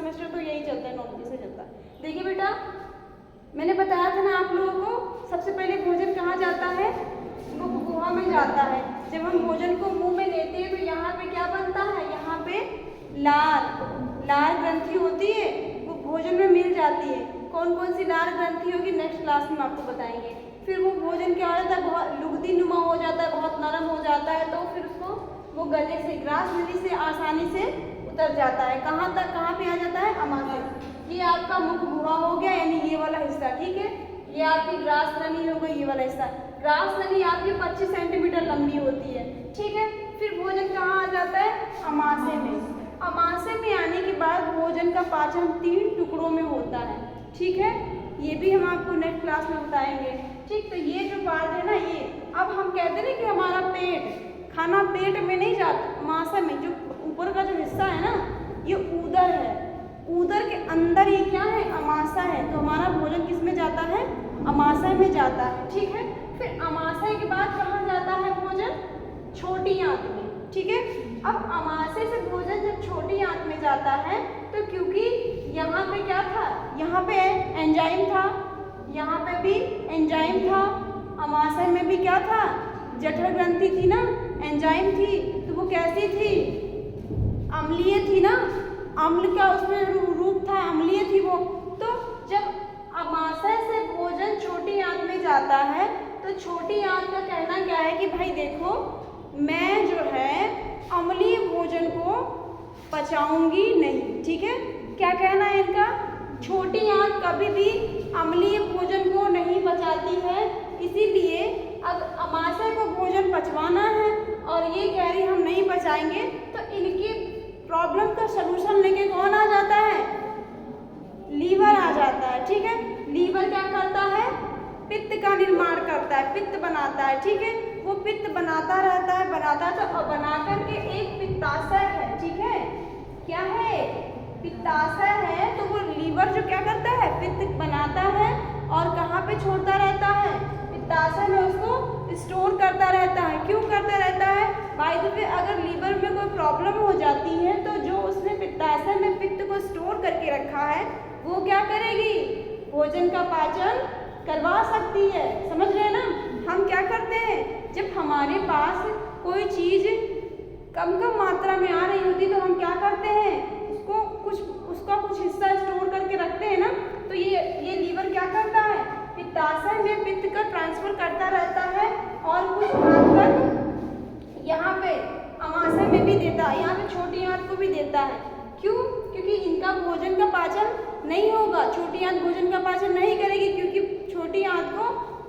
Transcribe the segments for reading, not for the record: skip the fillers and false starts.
Semester तो यही चलता है, 9 बजे से चलता है। देखिए बेटा, मैंने बताया था ना आप लोगों को, सबसे पहले भोजन कहाँ जाता है, मुख गुहा में जाता है। जब हम भोजन को मुंह में लेते हैं तो यहाँ पे क्या बनता है, यहाँ पे लाल ग्रंथि होती है, वो भोजन में मिल जाती है। कौन कौन सी लाल ग्रंथि होगी नेक्स्ट क्लास में आपको बताएंगे। फिर वो भोजन क्या हो जाता है, बहुत लुगदी नुमा हो जाता है, बहुत नरम हो जाता है, तो फिर उसको वो गले से, ग्रास नली से आसानी से उतर जाता है। कहाँ तक, कहाँ पे आ जाता है, अमाशय। ये आपका मुख गुहा हो गया, यानी ये वाला हिस्सा, ठीक है। ये आपकी ग्रास नली हो गई, ये वाला हिस्सा। ग्रास नली आपकी 25 सेंटीमीटर लंबी होती है, ठीक है। फिर भोजन कहाँ आ जाता है, अमाशय में। अमाशय में आने के बाद भोजन का पाचन 3 टुकड़ों में होता है, ठीक है। ये भी हम आपको नेक्स्ट क्लास में बताएंगे, ठीक। तो ये जो पार्ट है ना, ये अब हम कहते हैं कि हमारा पेट, खाना पेट में नहीं जाता, अमाशय में। जो ऊपर का जो हिस्सा है ना, ये उदर है, उदर के अंदर ये क्या है, अमाशय है। तो हमारा भोजन किस में जाता है, अमाशय में जाता है, ठीक है। फिर अमाशय के बाद कहाँ जाता है भोजन, छोटी आंत में, ठीक है। अब अमाशय से भोजन जब छोटी आंत में जाता है, तो क्योंकि यहाँ पे क्या था, यहाँ पे एंजाइम था, यहाँ पे भी एंजाइम था, अमाशय में भी क्या था, जठर ग्रंथि थी ना, एंजाइम थी, तो वो कैसी थी, अम्लीय थी ना, अम्ल का उसमें रूप था, अम्लीय थी वो। तो जब अमाशय से भोजन छोटी आंत में जाता है, तो छोटी आंत का कहना क्या है कि भाई देखो, मैं जो है अम्लीय भोजन को पचाऊंगी नहीं, ठीक है। क्या कहना है इनका, छोटी आंत कभी भी अम्लीय भोजन को नहीं पचाती है, इसीलिए अब अमाशय को भोजन पचवाना है और ये कह रही हम नहीं पचाएंगे, तो इनकी प्रॉब्लम का सलूशन लेके कौन आ जाता है, लीवर आ जाता है, ठीक है। लीवर क्या करता है, पित्त का निर्माण करता है, पित्त बनाता है, ठीक है। वो पित्त बनाता रहता है, बनाता है, तो बना करके एक पित्ताशय है, ठीक है। क्या है, पित्ताशय है। तो वो लीवर जो क्या करता है, पित्त बनाता है और कहाँ पे छोड़ता रहता है, पित्ताशय में उसको स्टोर करता रहता है। क्यों करता रहता है, बाय द वे अगर लीवर में कोई प्रॉब्लम हो जाती है, तो जो उसने पित्ताशय में पित्त को स्टोर करके रखा है, वो क्या करेगी, भोजन का पाचन करवा सकती है। समझ रहे हैं ना। हम क्या करते हैं, जब हमारे पास कोई चीज़ कम मात्रा में आ रही होती, तो हम क्या करते हैं, उसका कुछ हिस्सा स्टोर करके रखते हैं ना। तो ये लीवर क्या करता है, पित्ताशय में पित्त का ट्रांसफर करता रहता है और कुछ भाग कर यहाँ पे अमाशय में भी देता है, यहाँ पे छोटी आंत को भी देता है। क्यों, क्योंकि इनका भोजन का पाचन नहीं होगा, छोटी आंत भोजन का पाचन नहीं करेगी, क्योंकि छोटी आंत को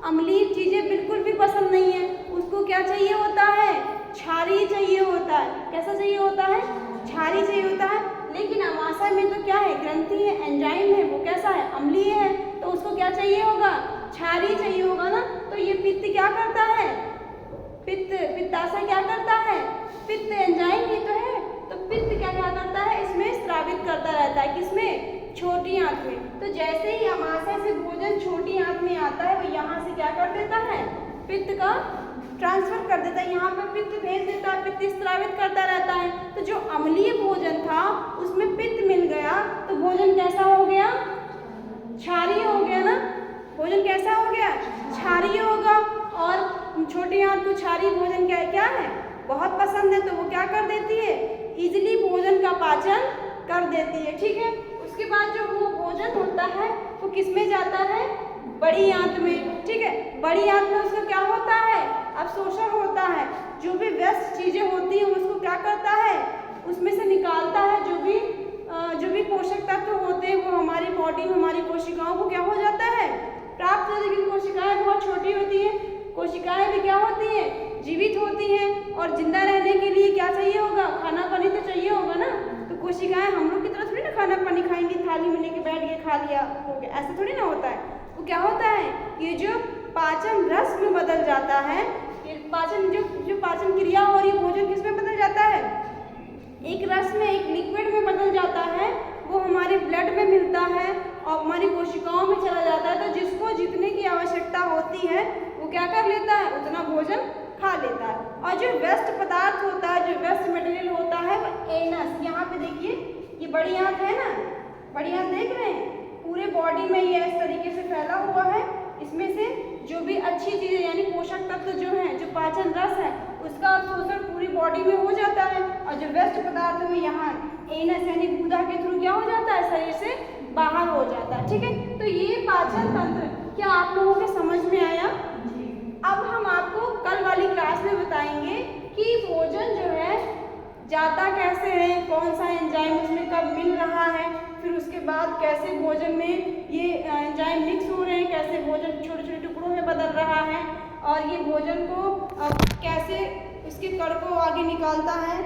अम्लीय चीज़ें बिल्कुल भी पसंद नहीं है। उसको क्या चाहिए होता है, क्षारीय चाहिए होता है। कैसा चाहिए होता है, क्षारीय चाहिए होता है। लेकिन अमाशय में तो क्या है, ग्रंथि है, एंजाइम है, वो कैसा है, अम्लीय है, तो उसको क्या चाहिए होगा, क्षारीय चाहिए होगा ना। तो ये पित्त क्या करता है, पित्ताशय क्या करता है, पित्त एंजाइम ही तो है, तो पित्त क्या करता है, इसमें स्रावित करता रहता है, किसमें, छोटी आंत में। तो जैसे ही अमाशय से भोजन छोटी आंत में आता है, वो यहाँ से क्या कर देता है, पित्त का ट्रांसफर कर देता है, यहाँ पे पित्त भेज देता है, पित्त स्रावित करता रहता है। तो जो अम्लीय भोजन था उसमें पित्त मिल गया, तो भोजन कैसा हो गया, क्षारीय हो गया ना। भोजन कैसा हो गया, क्षारीय होगा। और छोटी आंत को क्षारीय भोजन क्या है, बहुत पसंद है, तो वो क्या कर देती है, इजिली भोजन का पाचन कर देती है, ठीक है। उसके बाद जो वो भोजन होता है वो किस में जाता है, बड़ी आंत में, ठीक है। बड़ी आंत में उसका क्या होता है, अवशोषण होता है। जो भी व्यस्त चीज़ें होती हैं उसको क्या करता है, उसमें से निकालता है। जो भी पोषक तत्व होते हैं वो हमारी बॉडी में, हमारी कोशिकाओं को क्या हो जाता है, प्राप्त हो। लेकिन कोशिकाएं बहुत छोटी होती हैं, कोशिकाएं भी क्या होती हैं, जीवित होती हैं, और जिंदा रहने के लिए क्या चाहिए होगा, खाना पानी तो चाहिए होगा ना। तो कोशिकाएं हम लोग की तरह थोड़ी ना खाना पानी खाएंगी, थाली में लेके बैठ के खा लिया हो गया, ऐसा थोड़ी ना होता है। वो क्या होता है, ये जो पाचन रस में बदल जाता है, ये पाचन जो पाचन क्रिया हो रही है, भोजन किस में बदल जाता है, एक रस में, एक लिक्विड में बदल जाता है। वो हमारे ब्लड में मिलता है और हमारी कोशिकाओं में चला जाता है। तो जिसको जितने की आवश्यकता होती है वो क्या कर लेता है, उतना भोजन खा लेता है। और जो वेस्ट पदार्थ होता है, जो वेस्ट मटेरियल होता है, वो एनस, यहाँ पे देखिए ये बड़ी आंत है ना, बढ़िया देख रहे हैं, पूरे बॉडी में ये इस तरीके से फैला हुआ है। इसमें से जो भी अच्छी चीज़ें यानी पोषक तत्व जो हैं, जो पाचन रस है, उसका अवशोषण पूरी बॉडी में हो जाता है, और जो वेस्ट पदार्थ में यहाँ एनस यानी गूदा के थ्रू क्या हो जाता है, शरीर से बाहर हो जाता है। ठीक है, तो ये पाचन तंत्र क्या आप लोगों के समझ में आया? अब हम आपको कल वाली क्लास में बताएंगे कि भोजन जो है जाता कैसे है, कौन सा एंजाइम उसमें कब मिल रहा है, फिर उसके बाद कैसे भोजन में ये एंजाइम मिक्स हो रहे हैं, कैसे भोजन छोटे छोटे टुकड़ों में बदल रहा है, और ये भोजन को कैसे उसके कण को आगे निकालता है,